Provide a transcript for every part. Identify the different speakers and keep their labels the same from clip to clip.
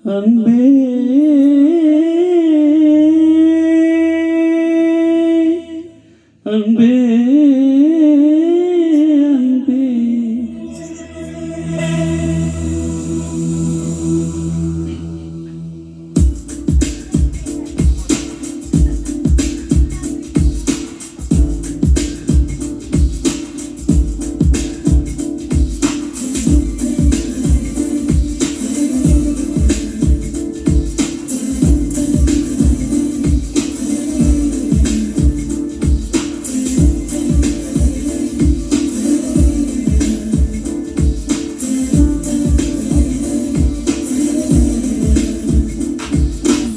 Speaker 1: அன்பே அன்பே அன்பே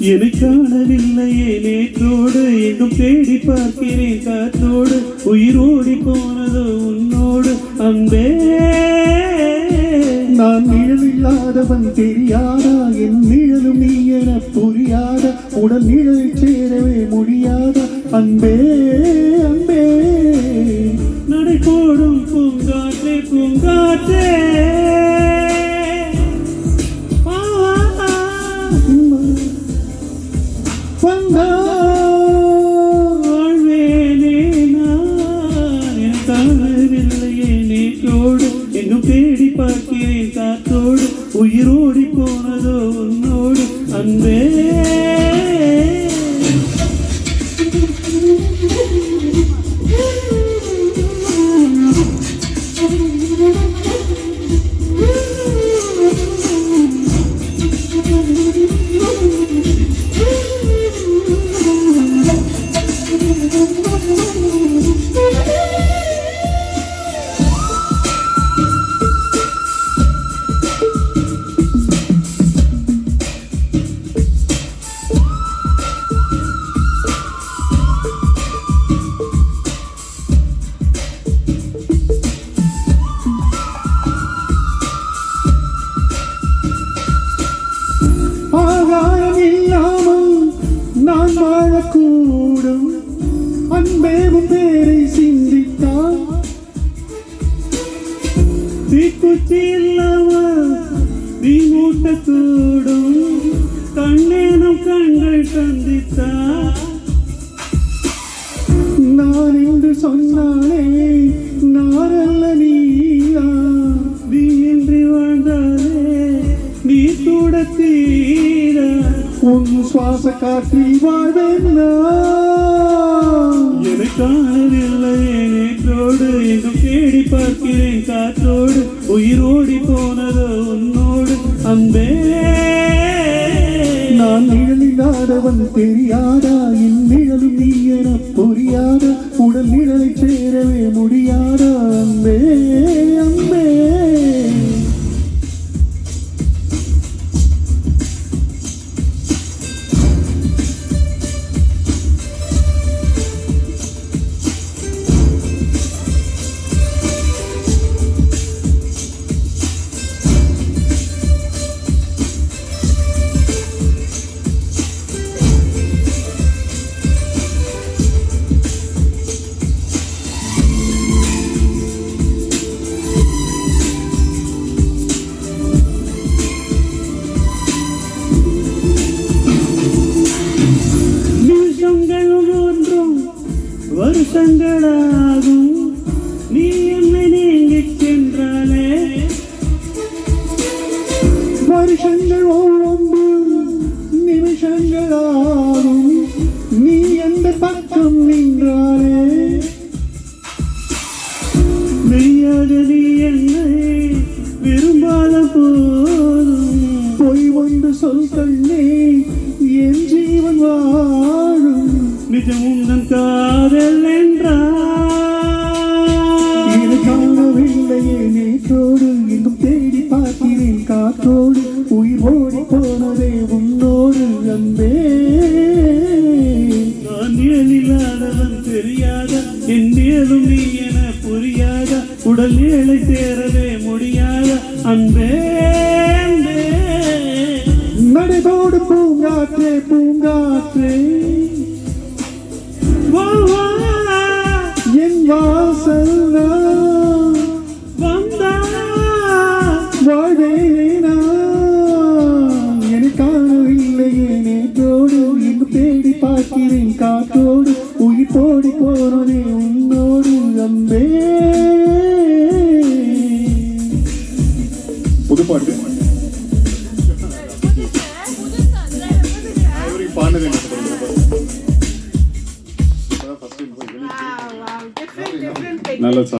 Speaker 1: என்னை காணவில்லையே நேற்றோடு எங்கும் தேடி பார்க்கிறேன் காற்றோடு உயிரோடி போனதோ உன்னோடு அன்பே
Speaker 2: நான் நிழலில்லாதவன் தெரியாதா என் நிழலும் நீ என புரியாத உடல் நிழலில் சேரவே முடியாத அன்பே அன்பே
Speaker 1: நடை போடும் பூங்காற்றே பூங்காற்றே வாழ்வேனே நான் என் காணவில்லையே நேற்றோடு என்னும் தேடி பார்க்கிறேன் காற்றோடு உயிரோடி போனதோ உன்னோடு அன்பே
Speaker 2: ஆகாயம் இல்லாமல் நான் வாழக்கூடும் அன்பேவும் பேரை சிந்தித்தால்
Speaker 1: தீக்குச்சி இல்லாமல் நீ மூட்டக்கூடும் கண்ணேனும் கண்கள் சந்தித்தா
Speaker 2: நான் என்று சொன்னாலே நாரல்ல நீயா
Speaker 1: நீ இன்றி வாழ்ந்தாலே நீ கூட தீர
Speaker 2: உன் சுவாச காற்றில் வாழ்வேன்னா
Speaker 1: என்னை காணவில்லையே நேற்றோடு எங்கும் தேடி பார்க்கிறேன் காற்றோடு உயிரோடி போனதோ உன்னோடு அன்பே
Speaker 2: நான் நிழலில்லாதவன் தெரியாதா என் நிழலும் நீ என புரியாத உடல் நிழலை சேரவே முடியாத அன்பே அன்பே
Speaker 1: வருஷங்களாகும் நீ என்னை நீங்கிச் சென்றாலே
Speaker 2: வருஷங்கள் ஒவ்வொன்று நிமிஷங்களாகும் நீ எந்த பக்கம் நின்றாலே
Speaker 1: மெய்யாக நீ என்னை விரும்பாத போதும்
Speaker 2: பொய் ஒன்று சொல் கண்ணே என் ஜீவன் வாழும்
Speaker 1: நிஜம் உந்தன் காதல் என்றால்
Speaker 2: இதை காணவில்லையே நேற்றோடு எங்கும் தேடி பார்க்கிறேன் காற்றோடு உயிர் ஓடி போனதே உன்னோடு அன்பே
Speaker 1: நான் நிழலில்லாதவன் தெரியாத என் நிழலும் நீ என புரியாத உடல் நிழலை சேரவே முடியாத அன்பே
Speaker 2: நடைபோடு பூங்காற்றே பூங்காற்றே என் வாசல்
Speaker 1: வந்தா
Speaker 2: வாழ்வேனே நான் என்னை காணவில்லையே நேற்றோடு எங்கு தேடி பார்க்கிறேன் காற்றோடு உயிர் போடி போனதே உன்னோடு அன்பே.
Speaker 3: புதுப்பாட்டு பாடுனது
Speaker 4: Wow, different
Speaker 3: நல்ல